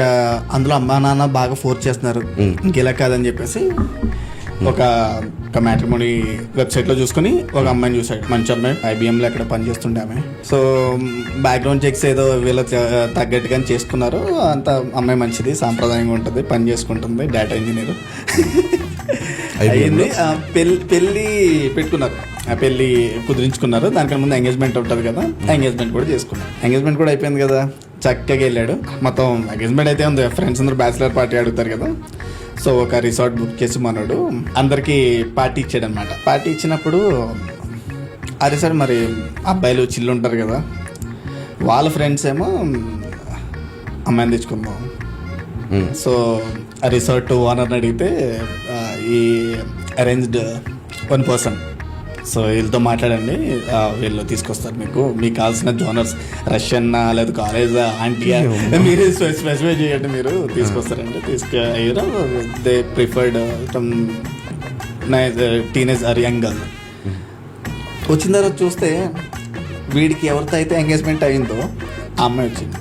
ఇంకా అందులో అమ్మా నాన్న బాగా ఫోర్స్ చేస్తున్నారు, ఇంకెలా కాదని చెప్పేసి ఒక మ్యాట్రిమోనీ వెబ్సైట్లో చూసుకుని ఒక అమ్మాయిని చూసాడు. మంచి అమ్మాయి, IBMలో ఎక్కడ పనిచేస్తుండే ఆమె. సో బ్యాక్గ్రౌండ్ చెక్స్ ఏదో వీళ్ళ తగ్గట్టుగానే చేసుకున్నారు. అంత అమ్మాయి మంచిది, సాంప్రదాయంగా ఉంటుంది, పని చేసుకుంటుంది, డేటా ఇంజనీర్ అయ్యింది. పెళ్ళి పెట్టుకున్నారు, ఆ పెళ్ళి కుదిరించుకున్నారు. దానికన్నా ముందు ఎంగేజ్మెంట్ ఉంటుంది కదా, ఎంగేజ్మెంట్ కూడా చేసుకున్నారు. ఎంగేజ్మెంట్ కూడా అయిపోయింది కదా, చక్కగా వెళ్ళాడు. మొత్తం ఎంగేజ్మెంట్ అయితే ఉంది, ఫ్రెండ్స్ అందరూ బ్యాచిలర్ పార్టీ అడుగుతారు కదా. సో ఒక రిసార్ట్ బుక్ చేసి మనోడు అందరికి పార్టీ ఇచ్చాడు అనమాట. పార్టీ ఇచ్చినప్పుడు ఆ రిసార్ట్ మరి అబ్బాయిలు చిల్లు ఉంటారు కదా, వాళ్ళ ఫ్రెండ్స్ ఏమో అమ్మాయిని తెచ్చుకుందాం. సో ఆ రిసార్ట్ ఓనర్ని అడిగితే ఈ అరేంజ్డ్ 1 person, సో వీళ్ళతో మాట్లాడండి, వీళ్ళు తీసుకొస్తారు, మీకు కావాల్సిన జోనర్స్ రష్యన్ లేదా కాలేజ్ ఆంటీ మీరు స్పెసిఫై చేయండి, మీరు తీసుకొస్తారండి. తీసుకెళ్ళారు. They preferred teenage or young girl. వచ్చిన తర్వాత చూస్తే వీడికి ఎవరితో అయితే ఎంగేజ్మెంట్ అయిందో ఆ అమ్మాయి వచ్చింది.